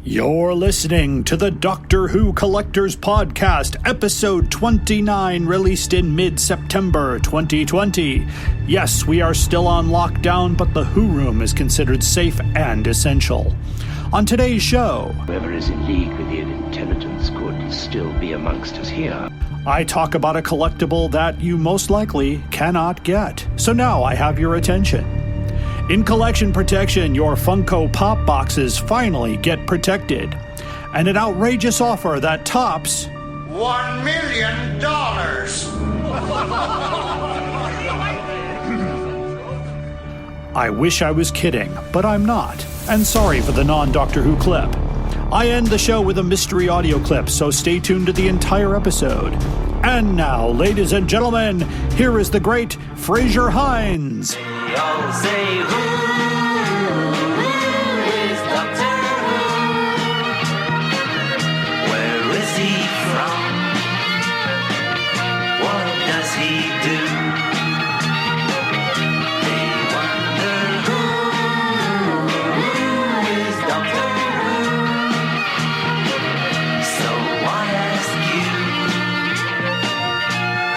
You're listening to the Doctor Who Collectors Podcast, episode 29, released in mid-September 2020. Yes, we are still on lockdown, but the Who Room is considered safe and essential. On today's show, whoever is in league with the intelligence could still be amongst us here. I talk about a collectible that you most likely cannot get. So now I have your attention. In collection protection, your Funko Pop boxes finally get protected. And an outrageous offer that tops $1 million. I wish I was kidding, but I'm not. And sorry for the non-Doctor Who clip. I end the show with a mystery audio clip, so stay tuned to the entire episode. And now, ladies and gentlemen, here is the great Fraser Hines. They all say, who is Doctor Who? Where is he from? What does he do? They wonder who is Doctor Who? So I ask you,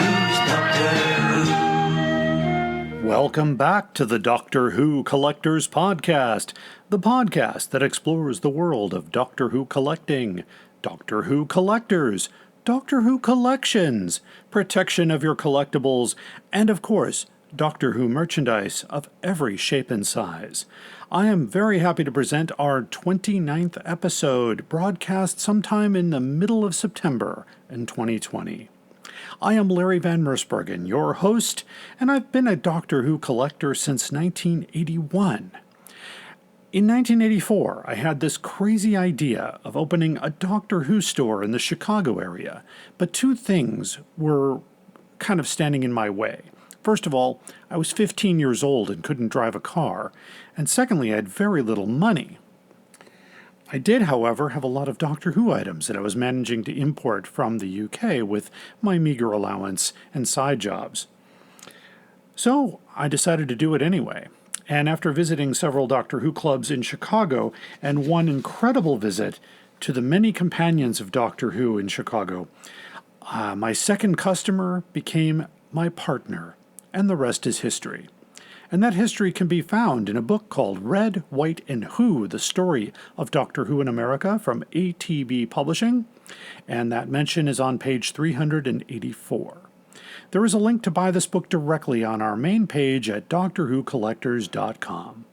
who's Doctor Who? Welcome back to the Doctor Who Collectors Podcast, the podcast that explores the world of Doctor Who collecting, Doctor Who collectors, Doctor Who collections, protection of your collectibles, and of course, Doctor Who merchandise of every shape and size. I am very happy to present our 29th episode, broadcast sometime in the middle of September in 2020. I am Larry Van Mersbergen, your host, and I've been a Doctor Who collector since 1981. In 1984, I had this crazy idea of opening a Doctor Who store in the Chicago area, but two things were kind of standing in my way. First of all, I was 15 years old and couldn't drive a car, and secondly, I had very little money. I did, however, have a lot of Doctor Who items that I was managing to import from the UK with my meager allowance and side jobs. So I decided to do it anyway. And after visiting several Doctor Who clubs in Chicago and one incredible visit to the many companions of Doctor Who in Chicago, my second customer became my partner, and the rest is history. And that history can be found in a book called Red, White, and Who, the Story of Doctor Who in America from ATB Publishing, and that mention is on page 384. There is a link to buy this book directly on our main page at DoctorWhoCollectors.com.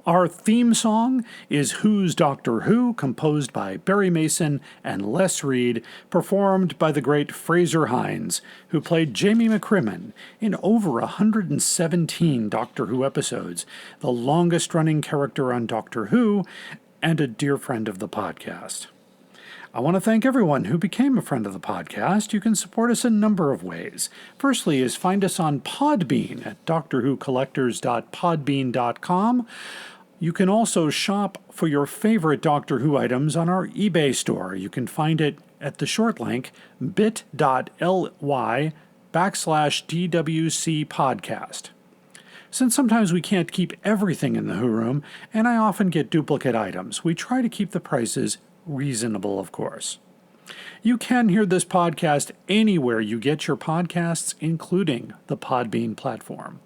Our theme song is Who's Doctor Who, composed by Barry Mason and Les Reed, performed by the great Fraser Hines, who played Jamie McCrimmon in over 117 Doctor Who episodes, the longest-running character on Doctor Who, and a dear friend of the podcast. I want to thank everyone who became a friend of the podcast. You can support us a number of ways. Firstly is find us on Podbean at DoctorWhoCollectors.podbean.com. You can also shop for your favorite Doctor Who items on our eBay store. You can find it at the short link bit.ly/DWC podcast. Since sometimes we can't keep everything in the Who Room, and I often get duplicate items, we try to keep the prices reasonable, of course. You can hear this podcast anywhere you get your podcasts, including the Podbean platform.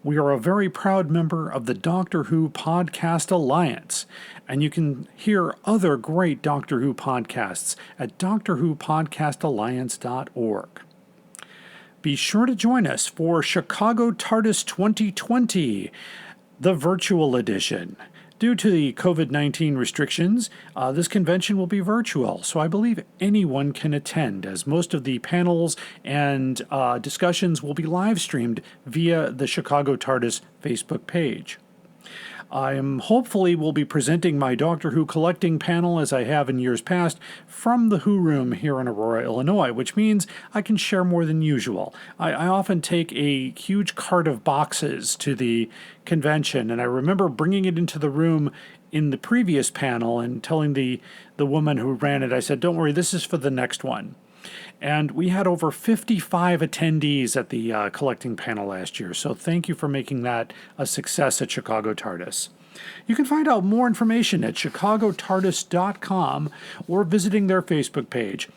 We are a very proud member of the Doctor Who Podcast Alliance, and you can hear other great Doctor Who podcasts at drwhopodcastalliance.org. Be sure to join us for Chicago TARDIS 2020, the virtual edition. Due to the COVID-19 restrictions, this convention will be virtual, so I believe anyone can attend, as most of the panels and discussions will be live-streamed via the Chicago TARDIS Facebook page. I am hopefully will be presenting my Doctor Who collecting panel, as I have in years past, from the Who Room here in Aurora, Illinois, which means I can share more than usual. I often take a huge cart of boxes to the convention, and I remember bringing it into the room in the previous panel and telling the woman who ran it, I said, "Don't worry, this is for the next one." And we had over 55 attendees at the collecting panel last year, so thank you for making that a success at Chicago TARDIS. You can find out more information at chicagotardis.com or visiting their Facebook page.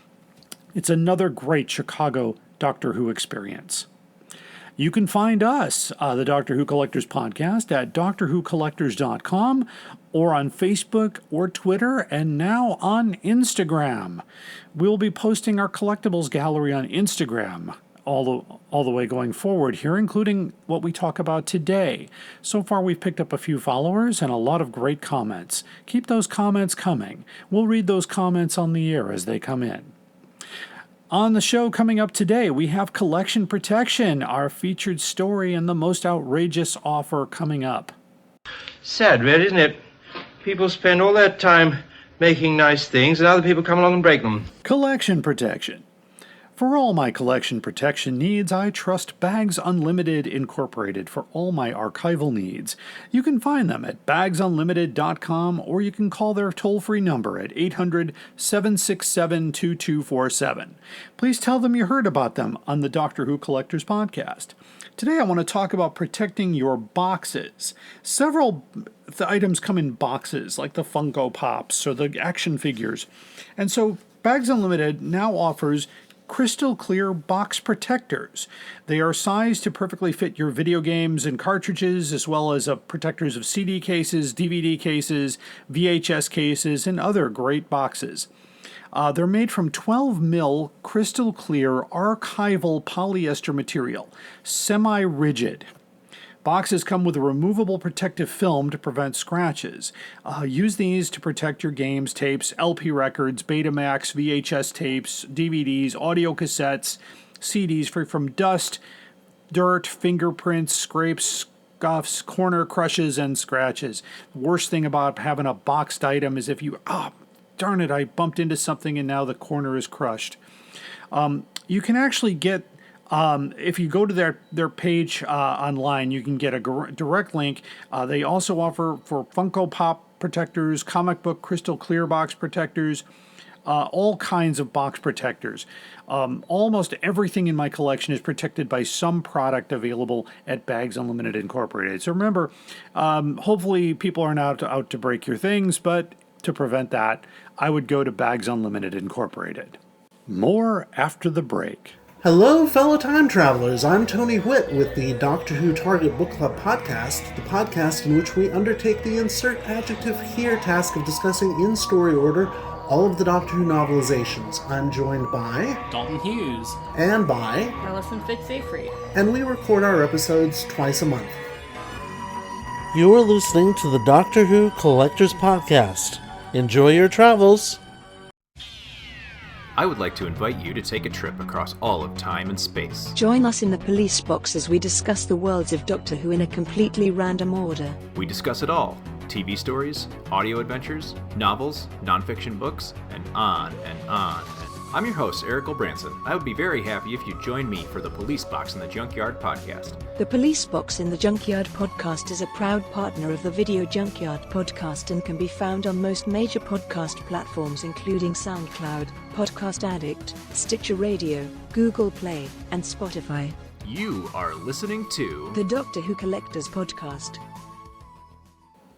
It's another great Chicago Doctor Who experience. You can find us, the Doctor Who Collectors Podcast, at DoctorWhoCollectors.com or on Facebook or Twitter, and now on Instagram. We'll be posting our collectibles gallery on Instagram all the way going forward here, including what we talk about today. So far, we've picked up a few followers and a lot of great comments. Keep those comments coming. We'll read those comments on the air as they come in. On the show coming up today, we have Collection Protection, our featured story and the most outrageous offer coming up. Sad, really, isn't it? People spend all their time making nice things and other people come along and break them. Collection Protection. For all my collection protection needs, I trust Bags Unlimited Incorporated for all my archival needs. You can find them at bagsunlimited.com, or you can call their toll-free number at 800-767-2247. Please tell them you heard about them on the Doctor Who Collectors Podcast. Today I want to talk about protecting your boxes. Several items come in boxes, like the Funko Pops or the action figures. And so Bags Unlimited now offers crystal clear box protectors. They are sized to perfectly fit your video games and cartridges, as well as protectors of CD cases, DVD cases, VHS cases, and other great boxes. They're made from 12 mil crystal clear archival polyester material, semi-rigid. Boxes come with a removable protective film to prevent scratches. Use these to protect your games, tapes, LP records, Betamax, VHS tapes, DVDs, audio cassettes, CDs free from dust, dirt, fingerprints, scrapes, scuffs, corner crushes, and scratches. The worst thing about having a boxed item is if you, darn it, I bumped into something and now the corner is crushed. You can actually get if you go to their page online, you can get a direct link. They also offer for Funko Pop protectors, comic book crystal clear box protectors, all kinds of box protectors. Almost everything in my collection is protected by some product available at Bags Unlimited Incorporated. So remember, hopefully people are not out to break your things, but to prevent that, I would go to Bags Unlimited Incorporated. More after the break. Hello, fellow time travelers. I'm Tony Whitt with the Doctor Who Target Book Club podcast, the podcast in which we undertake the insert adjective here task of discussing in story order all of the Doctor Who novelizations. I'm joined by Dalton Hughes and by Alison Fitz-Seyfried. and we record our episodes twice a month. You are listening to the Doctor Who Collectors Podcast. Enjoy your travels. I would like to invite you to take a trip across all of time and space. Join us in the police box as we discuss the worlds of Doctor Who in a completely random order. We discuss it all: TV stories, audio adventures, novels, nonfiction books, and on and on. I'm your host, Eric Branson. I would be very happy if you joined me for the Police Box in the Junkyard podcast. The Police Box in the Junkyard podcast is a proud partner of the Video Junkyard podcast and can be found on most major podcast platforms including SoundCloud, Podcast Addict, Stitcher Radio, Google Play, and Spotify. You are listening to The Doctor Who Collectors Podcast.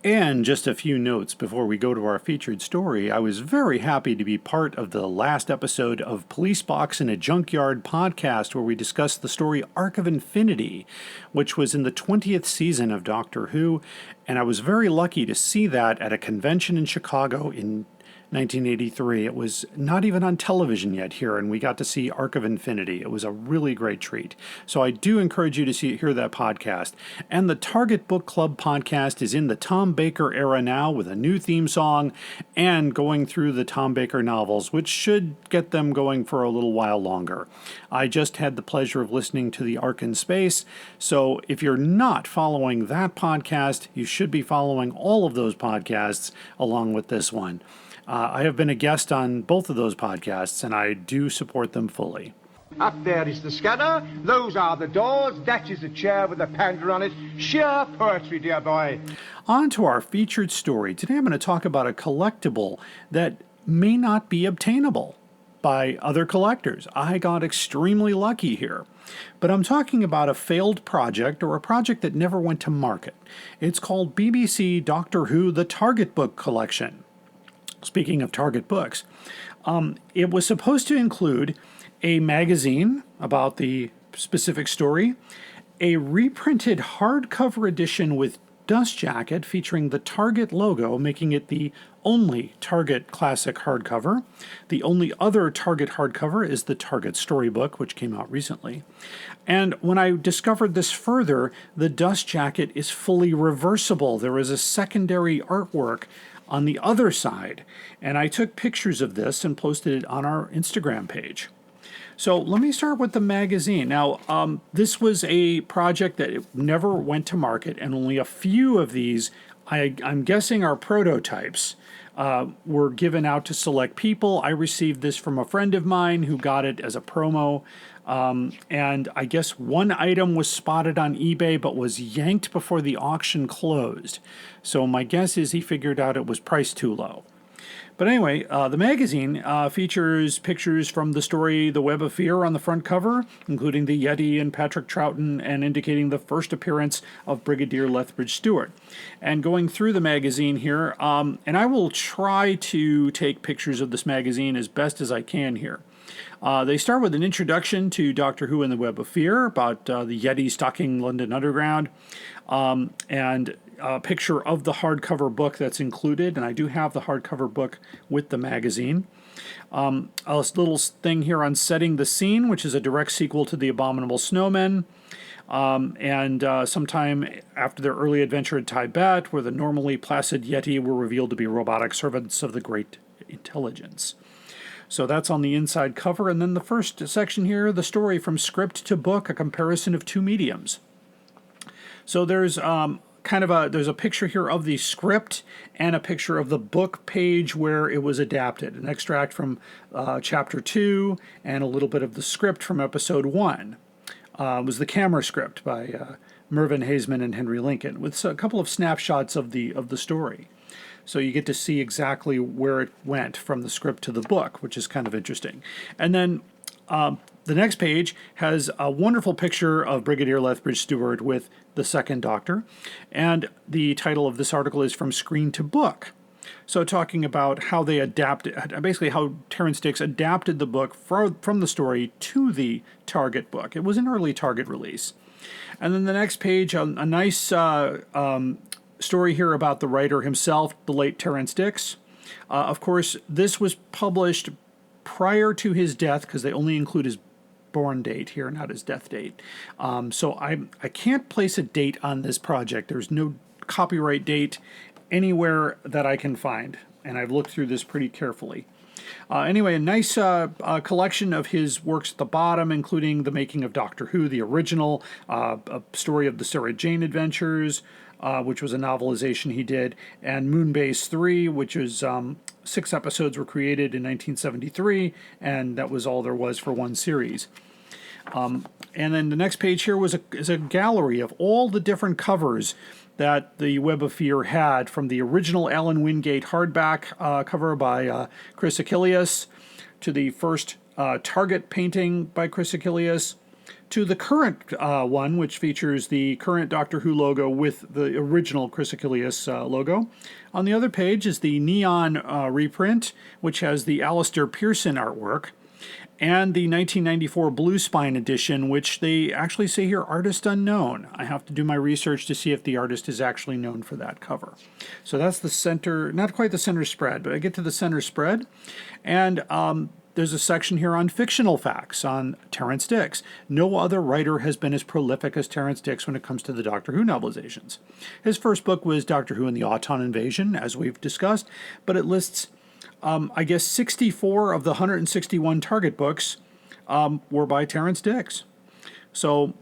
And just a few notes before we go to our featured story. I was very happy to be part of the last episode of Police Box in a Junkyard podcast, where we discussed the story Arc of Infinity, which was in the 20th season of Doctor Who, and I was very lucky to see that at a convention in Chicago in 1983. It was not even on television yet here, and we got to see Arc of Infinity. It was a really great treat. So I do encourage you to hear that podcast. And the Target Book Club podcast is in the Tom Baker era now, with a new theme song and going through the Tom Baker novels, which should get them going for a little while longer. I just had the pleasure of listening to the Arc in Space, so if you're not following that podcast, you should be following all of those podcasts along with this one. I have been a guest on both of those podcasts, and I do support them fully. Up there is the scanner, those are the doors, that is a chair with a panda on it. Sheer poetry, dear boy. On to our featured story. Today I'm going to talk about a collectible that may not be obtainable. by other collectors. I got extremely lucky here. But I'm talking about a failed project, or a project that never went to market. It's called BBC Doctor Who The Target Book Collection. Speaking of Target books, it was supposed to include a magazine about the specific story, a reprinted hardcover edition with dust jacket featuring the Target logo, making it the only Target classic hardcover. The only other Target hardcover is the Target Storybook, which came out recently. And when I discovered this further, the dust jacket is fully reversible. There is a secondary artwork on the other side, and I took pictures of this and posted it on our Instagram page. So let me start with the magazine. Now, this was a project that never went to market, and only a few of these, I'm guessing, are prototypes, were given out to select people. I received this from a friend of mine who got it as a promo, and I guess one item was spotted on eBay but was yanked before the auction closed. So my guess is he figured out it was priced too low. But anyway, the magazine features pictures from the story The Web of Fear on the front cover, including the Yeti and Patrick Troughton, and indicating the first appearance of Brigadier Lethbridge Stewart. And going through the magazine here, and I will try to take pictures of this magazine as best as I can here. They start with an introduction to Doctor Who and the Web of Fear, about the Yeti stalking London Underground, and a picture of the hardcover book that's included, and I do have the hardcover book with the magazine. A little thing here on setting the scene, which is a direct sequel to The Abominable Snowmen, and sometime after their early adventure in Tibet, where the normally placid Yeti were revealed to be robotic servants of the Great Intelligence. So that's on the inside cover, and then the first section here, the story from script to book, a comparison of two mediums. So there's there's a picture here of the script and a picture of the book page where it was adapted. An extract from chapter 2 and a little bit of the script from episode 1. It was the camera script by Mervyn Haseman and Henry Lincoln, with a couple of snapshots of the story. So you get to see exactly where it went from the script to the book, which is kind of interesting. And then the next page has a wonderful picture of Brigadier Lethbridge Stewart with the second Doctor, and the title of this article is From Screen to Book. So talking about how they adapted, basically how Terrance Dicks adapted the book from the story to the Target book. It was an early Target release. And then the next page, a nice story here about the writer himself, the late Terrance Dicks. Of course, this was published prior to his death, because they only include his born date here, not his death date. So I can't place a date on this project. There's no copyright date anywhere that I can find, and I've looked through this pretty carefully. Anyway, a nice collection of his works at the bottom, including The Making of Doctor Who, the original, a story of the Sarah Jane Adventures, which was a novelization he did, and Moonbase 3, which is 6 episodes were created in 1973, and that was all there was for one series. And then the next page here is a gallery of all the different covers that the Web of Fear had, from the original Alan Wingate hardback cover by Chris Achilles, to the first Target painting by Chris Achilles, to the current one, which features the current Doctor Who logo with the original Chris Achilles logo. On the other page is the neon reprint, which has the Alistair Pearson artwork, and the 1994 Blue Spine edition, which they actually say here, artist unknown. I have to do my research to see if the artist is actually known for that cover. So that's the center, not quite the center spread, but I get to the center spread, and there's a section here on fictional facts on Terrance Dicks. No other writer has been as prolific as Terrance Dicks when it comes to the Doctor Who novelizations. His first book was Doctor Who and the Auton Invasion, as we've discussed, but it lists, 64 of the 161 Target books were by Terrance Dicks. So,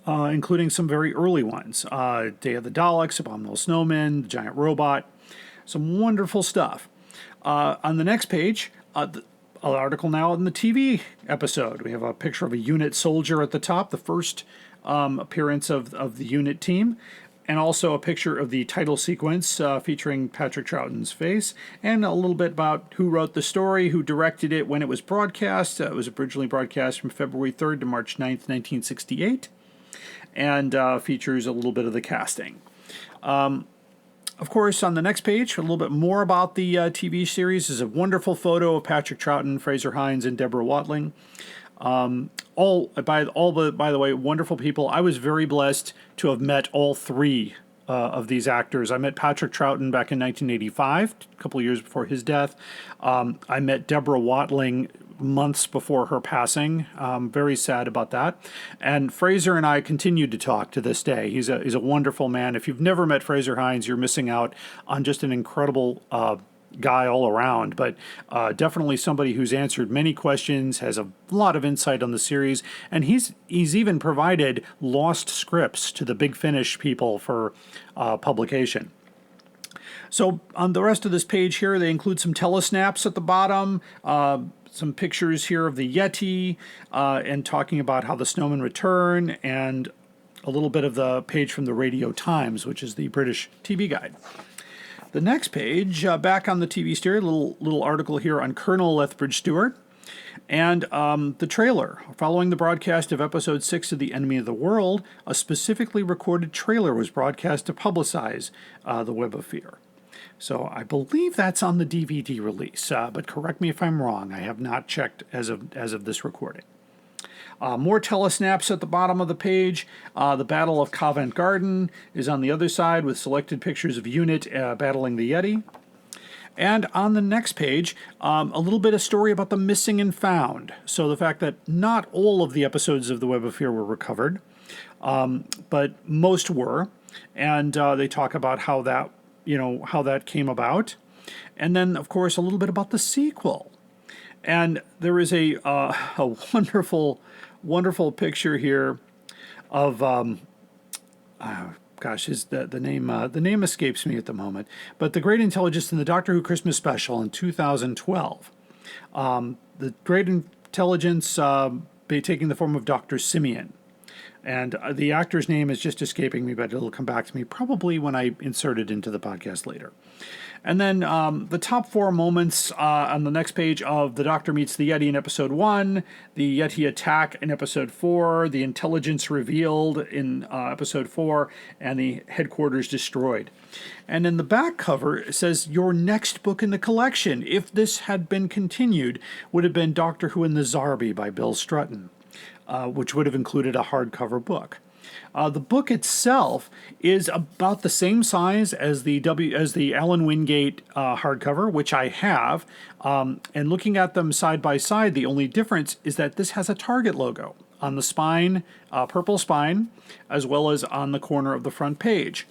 including some very early ones. Day of the Daleks, Abominable Snowmen, The Giant Robot. Some wonderful stuff. On the next page, an article now in the TV episode. We have a picture of a unit soldier at the top, the first appearance of the unit team. and also a picture of the title sequence featuring Patrick Troughton's face, and a little bit about who wrote the story, who directed it, when it was broadcast. It was originally broadcast from February 3rd to March 9th, 1968, and features a little bit of the casting. Of course, on the next page, a little bit more about the TV series is a wonderful photo of Patrick Troughton, Fraser Hines, and Deborah Watling. All by the way, wonderful people. I was very blessed to have met all three of these actors. I met Patrick Troughton back in 1985, a couple of years before his death. I met Deborah Watling months before her passing. Very sad about that. And Fraser and I continued to talk to this day. He's a wonderful man. If you've never met Fraser Hines, you're missing out on just an incredible guy all around, but definitely somebody who's answered many questions, has a lot of insight on the series, and he's even provided lost scripts to the Big Finish people for publication. So on the rest of this page here, they include some telesnaps at the bottom, some pictures here of the Yeti, and talking about how the snowmen return, and a little bit of the page from the Radio Times, which is the British TV guide. The next page, back on the TV series, little article here on Colonel Lethbridge Stewart, and the trailer. Following the broadcast of episode 6 of The Enemy of the World, a specifically recorded trailer was broadcast to publicize the Web of Fear. So I believe that's on the DVD release, but correct me if I'm wrong. I have not checked as of this recording. More telesnaps at the bottom of the page. The Battle of Covent Garden is on the other side with selected pictures of Unit battling the Yeti. And on the next page, a little bit of story about the missing and found. So the fact that not all of the episodes of The Web of Fear were recovered, but most were. And they talk about how that came about. And then, of course, a little bit about the sequel. And there is a wonderful picture here of the name escapes me at the moment, but The Great Intelligence in the Doctor Who Christmas Special in 2012. The Great Intelligence taking the form of Dr. Simeon. And the actor's name is just escaping me, but it'll come back to me probably when I insert it into the podcast later. And then the top 4 moments on the next page of The Doctor Meets the Yeti in Episode 1, the Yeti Attack in Episode 4, the Intelligence Revealed in Episode 4, and the Headquarters Destroyed. And in the back cover, it says, your next book in the collection, if this had been continued, would have been Doctor Who and the Zarbi by Bill Strutton, which would have included a hardcover book. The book itself is about the same size as the Alan Wingate hardcover, which I have. And looking at them side by side, the only difference is that this has a Target logo on the spine, purple spine, as well as on the corner of the front page.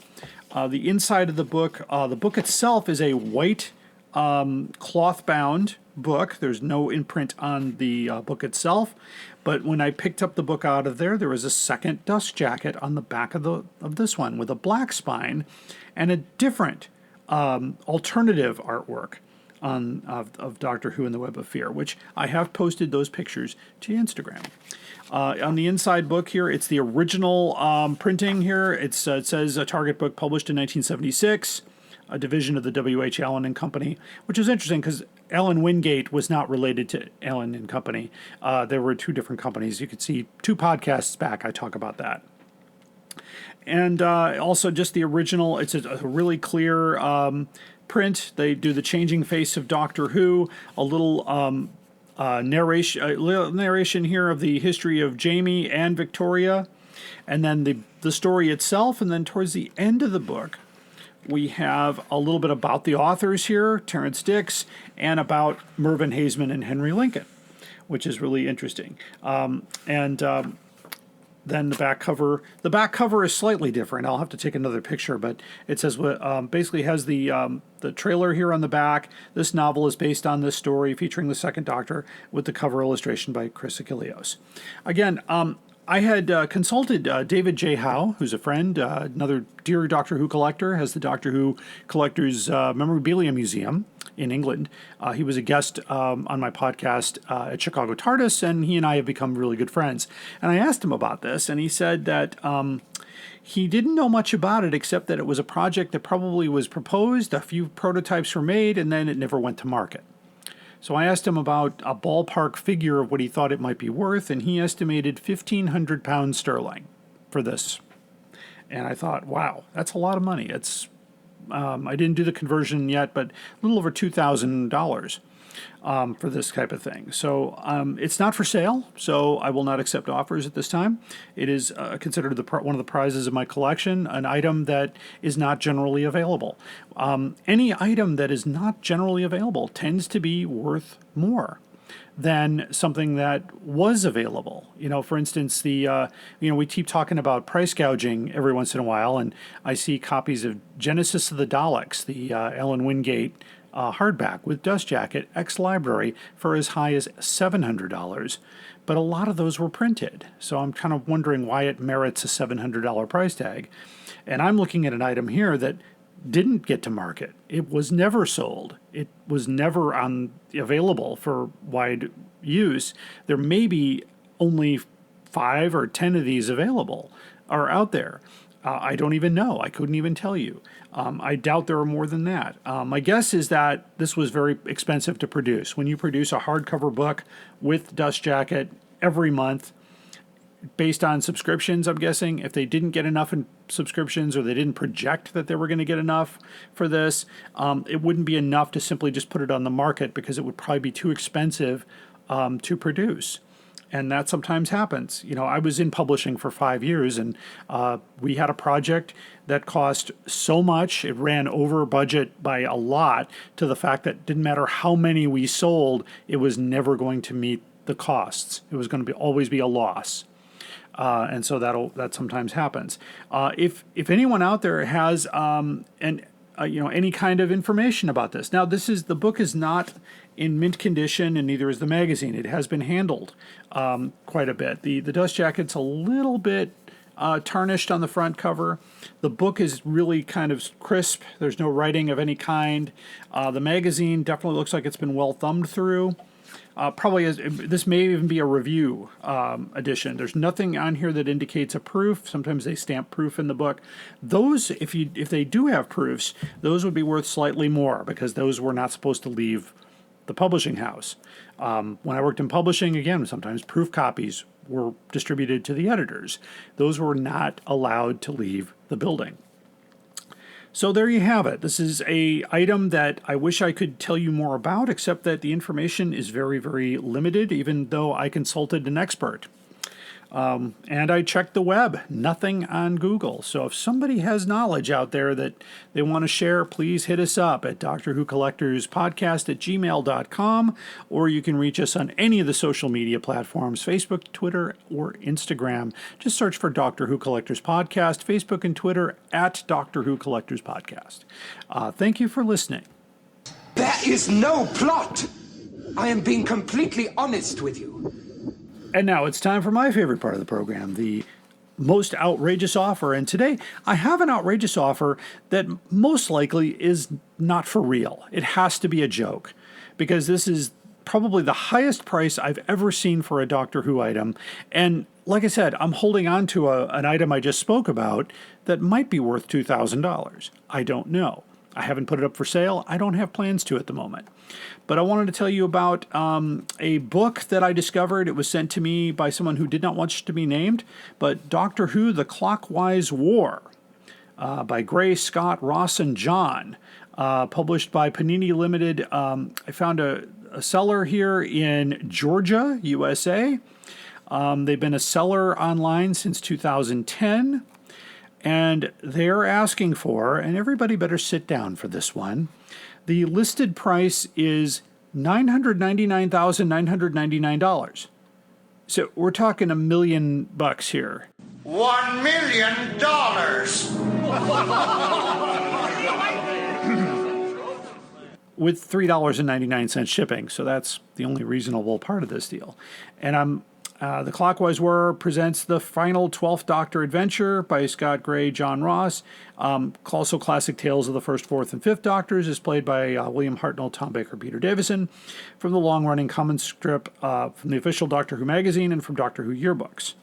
The inside of the book itself is a white cloth-bound book. There's no imprint on the book itself. But when I picked up the book out of there was a second dust jacket on the back of this one with a black spine and a different alternative artwork of Doctor Who and the Web of Fear, which I have posted those pictures to Instagram. On the inside book here, it's the original printing here. It says a Target book published in 1976. A division of the W.H. Allen and Company, which is interesting because Alan Wingate was not related to Allen and Company. There were 2 different companies. You could see 2 podcasts back, I talk about that. And also just the original, it's a really clear print. They do the changing face of Doctor Who, a little narration here of the history of Jamie and Victoria, and then the story itself, and then towards the end of the book, we have a little bit about the authors here, Terrence Dix, and about Mervyn Haseman and Henry Lincoln, which is really interesting. Then the back cover. The back cover is slightly different. I'll have to take another picture, but it says basically has the trailer here on the back. This novel is based on this story featuring the Second Doctor, with the cover illustration by Chris Achilleos. Again, I had consulted David J. Howe, who's a friend, another dear Doctor Who collector, has the Doctor Who Collectors Memorabilia Museum in England. He was a guest on my podcast at Chicago TARDIS, and he and I have become really good friends. And I asked him about this, and he said that he didn't know much about it except that it was a project that probably was proposed, a few prototypes were made, and then it never went to market. So I asked him about a ballpark figure of what he thought it might be worth, and he estimated £1,500 sterling for this. And I thought, wow, that's a lot of money. I didn't do the conversion yet, but a little over $2,000 for this type of thing. So it's not for sale, so I will not accept offers at this time. It is considered one of the prizes of my collection, an item that is not generally available. Any item that is not generally available tends to be worth more than something that was available. For instance, we keep talking about price gouging every once in a while, and I see copies of Genesis of the Daleks, the Ellen Wingate hardback with dust jacket, ex-library, for as high as $700. But a lot of those were printed, so I'm kind of wondering why it merits a $700 price tag. And I'm looking at an item here that didn't get to market. It was never sold. It was never available for wide use. There may be only 5 or 10 of these available or out there. I don't even know. I couldn't even tell you. I doubt there are more than that. My guess is that this was very expensive to produce. When you produce a hardcover book with dust jacket every month, based on subscriptions, I'm guessing, if they didn't get enough in subscriptions or they didn't project that they were going to get enough for this, it wouldn't be enough to simply just put it on the market because it would probably be too expensive to produce. And that sometimes happens. I was in publishing for 5 years, and we had a project that cost so much, it ran over budget by a lot, to the fact that it didn't matter how many we sold, it was never going to meet the costs. It was going to always be a loss. And so that sometimes happens. If anyone out there has any kind of information about this, now the book is not in mint condition, and neither is the magazine. It has been handled quite a bit. The dust jacket's a little bit tarnished on the front cover. The book is really kind of crisp. There's no writing of any kind. The magazine definitely looks like it's been well thumbed through. This may even be a review edition. There's nothing on here that indicates a proof. Sometimes they stamp proof in the book. Those, if they do have proofs, those would be worth slightly more because those were not supposed to leave the publishing house. When I worked in publishing, again, sometimes proof copies were distributed to the editors. Those were not allowed to leave the building. So there you have it. This is an item that I wish I could tell you more about, except that the information is very, very limited, even though I consulted an expert. And I checked the web, nothing on Google. So if somebody has knowledge out there that they want to share, please hit us up at drwhocollectorspodcast@gmail.com, or you can reach us on any of the social media platforms, Facebook, Twitter, or Instagram. Just search for Doctor Who Collectors Podcast, Facebook and Twitter at Doctor Who Collectors Podcast. Thank you for listening. There is no plot. I am being completely honest with you. And now it's time for my favorite part of the program, the most outrageous offer. And today I have an outrageous offer that most likely is not for real. It has to be a joke, because this is probably the highest price I've ever seen for a Doctor Who item. And like I said, I'm holding on to an item I just spoke about that might be worth $2,000. I don't know. I haven't put it up for sale. I don't have plans to at the moment. But I wanted to tell you about a book that I discovered. It was sent to me by someone who did not want to be named, but Doctor Who, The Clockwise War, by Gray, Scott, Ross, and John, published by Panini Limited. I found a seller here in Georgia, USA. They've been a seller online since 2010. And they're asking for, and everybody better sit down for this one, the listed price is $999,999. So we're talking $1 million here. $1 million. With $3.99 shipping, so that's the only reasonable part of this deal. And The Clockwise War presents the final 12th Doctor adventure by Scott Gray, John Ross. Also classic tales of the 1st, 4th, and 5th Doctors is played by William Hartnell, Tom Baker, Peter Davison, from the long-running comic strip from the official Doctor Who magazine and from Doctor Who yearbooks.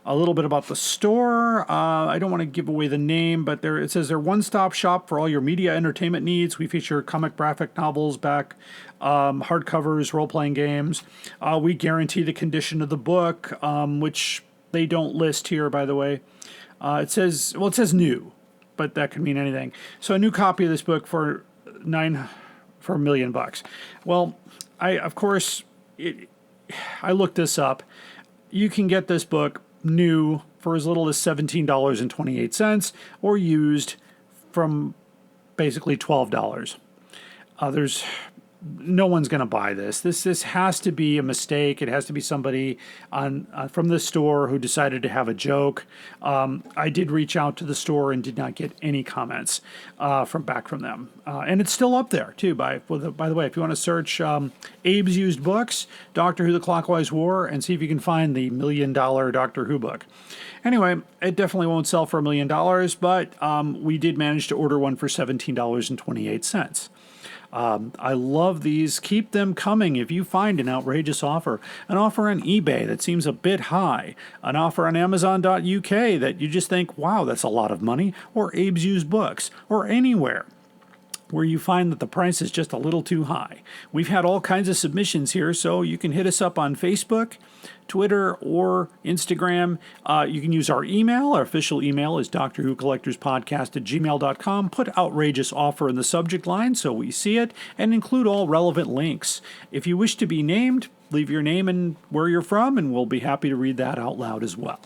A little bit about the store. I don't want to give away the name, but it says they're one-stop shop for all your media entertainment needs. We feature comic graphic novels, hardcovers, role-playing games. We guarantee the condition of the book, which they don't list here, by the way. It says new, but that could mean anything. So a new copy of this book for $1 million. Well, I looked this up. You can get this book new for as little as $17.28 or used from basically $12. No one's going to buy this. This has to be a mistake. It has to be somebody from the store who decided to have a joke. I did reach out to the store and did not get any comments from them. And it's still up there too. By the way, if you want to search Abe's used books, Doctor Who: The Clockwise War, and see if you can find the $1 million Doctor Who book. Anyway, it definitely won't sell for $1 million, but we did manage to order one for $17.28. I love these. Keep them coming if you find an outrageous offer. An offer on eBay that seems a bit high. An offer on Amazon.uk that you just think, wow, that's a lot of money. Or Abe's Used Books. Or anywhere where you find that the price is just a little too high. We've had all kinds of submissions here, so you can hit us up on Facebook, Twitter, or Instagram. You can use our email. Our official email is drwhocollectorspodcast@gmail.com. Put outrageous offer in the subject line so we see it, and include all relevant links. If you wish to be named, leave your name and where you're from, and we'll be happy to read that out loud as well.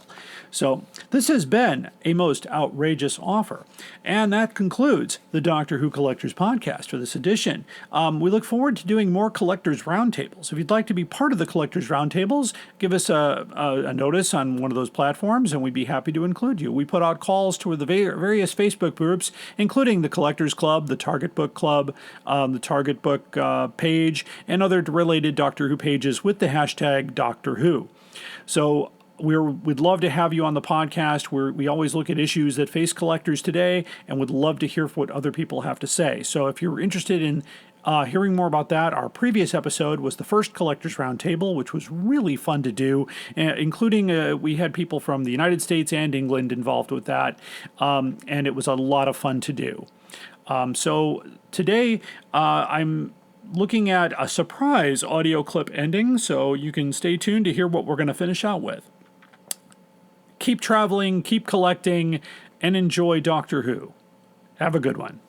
So this has been a most outrageous offer. And that concludes the Doctor Who Collectors Podcast for this edition. We look forward to doing more Collectors Roundtables. If you'd like to be part of the Collectors Roundtables, give us a notice on one of those platforms, and we'd be happy to include you. We put out calls to the various Facebook groups, including the Collectors Club, the Target Book Club, the Target Book page, and other related Doctor Who pages with the hashtag Doctor Who. So we'd love to have you on the podcast. We always look at issues that face collectors today and would love to hear what other people have to say. So if you're interested in hearing more about that, our previous episode was the first Collectors Roundtable, which was really fun to do, including we had people from the United States and England involved with that, and it was a lot of fun to do. So today I'm looking at a surprise audio clip ending, so you can stay tuned to hear what we're going to finish out with. Keep traveling, keep collecting, and enjoy Doctor Who. Have a good one.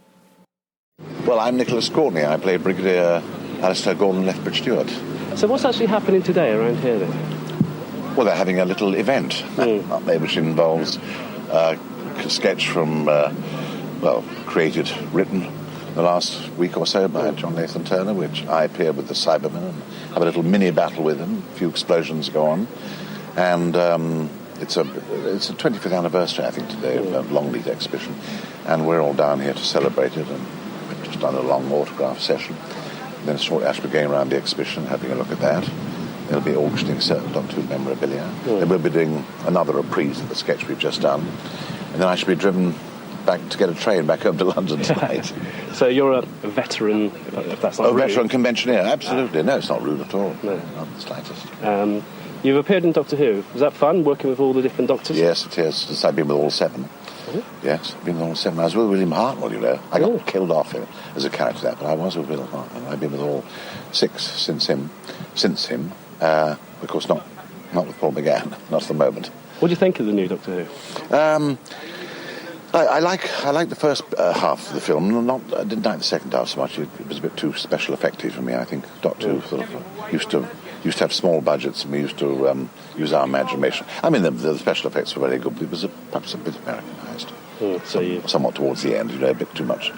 Well, I'm Nicholas Courtney. I play Brigadier Alistair Gordon Lethbridge Stewart. So what's actually happening today around here then? Well, they're having a little event, which involves a sketch from, created, written the last week or so by John Nathan Turner, which I appear with the Cybermen and have a little mini battle with him. A few explosions go on. And it's a 25th anniversary, I think, today of Longleat exhibition. And we're all down here to celebrate it. And we've just done a long autograph session. And then shortly after we're going around the exhibition, having a look at that. They'll be auctioning certain Doctor Who memorabilia. Then we'll be doing another reprise of the sketch we've just done. And then I shall be driven back to get a train back home to London tonight. So you're a veteran, if that's not rude. A veteran conventioneer, absolutely. No, it's not rude at all. No. Not the slightest. You've appeared in Doctor Who. Was that fun, working with all the different Doctors? Yes, it is. I've been with all 7. Yes, I've been with all 7. I was with William Hartnell, you know. I got killed off as a character there, but I was with William Hartnell. I've been with all 6 since him. Of course, not with Paul McGann, not at the moment. What do you think of the new Doctor Who? I like the first half of the film. I didn't like the second half so much. It was a bit too special effecty for me. I think Doctor Who sort of used to have small budgets, and we used to use our imagination. I mean, the special effects were very good, but it was perhaps a bit Americanized. Somewhat towards the end, a bit too much.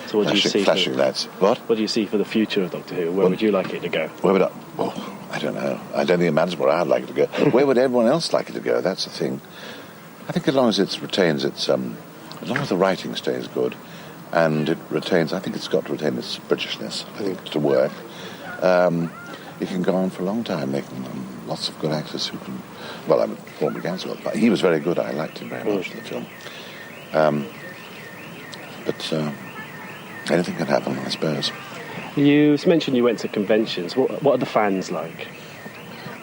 So what do you see? Flashing lights. What? What do you see for the future of Doctor Who? Where would you like it to go? I don't know. I don't think it matters where I'd like it to go. Where would everyone else like it to go? That's the thing. I think as long as it retains its, as long as the writing stays good, and it retains, I think it's got to retain its Britishness. I think to work, it can go on for a long time. Making lots of good actors who can. Well, I mean, Paul McGann's got, but he was very good. I liked him very much in the film. But anything can happen, I suppose. You mentioned you went to conventions. What are the fans like?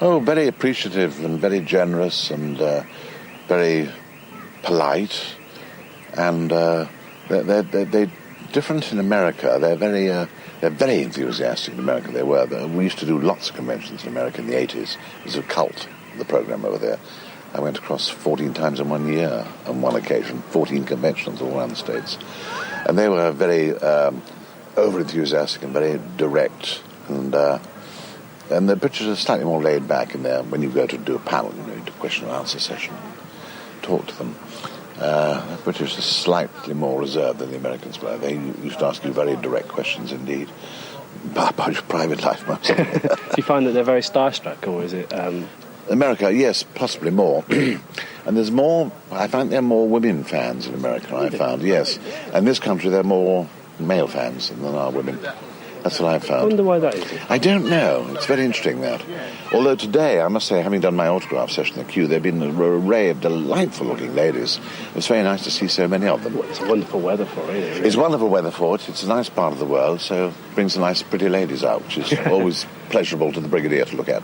Oh, very appreciative and very generous and very polite. And they're different in America. They're very enthusiastic in America. They were. We used to do lots of conventions in America in the 80s. It was a cult, the program over there. I went across 14 times in 1 year on one occasion, 14 conventions all around the States. And they were very over-enthusiastic and very direct. And the British are slightly more laid back in there. When you go to do a panel, you do a question and answer session, talk to them. The British are slightly more reserved than the Americans were. They used to ask you very direct questions indeed. About your private life, mostly. Do you find that they're very starstruck, or is it... America, yes, possibly more. And there's more, I find there are more women fans in America, I found, yes. And this country, there are more male fans than there are women. That's what I've found. I wonder why that is. I don't know. It's very interesting, that. Although today, I must say, having done my autograph session in the queue, there have been an array of delightful-looking ladies. It's very nice to see so many of them. It's wonderful weather for it, isn't it? It's wonderful weather for it. It's a nice part of the world, so it brings the nice, pretty ladies out, which is always pleasurable to the Brigadier to look at.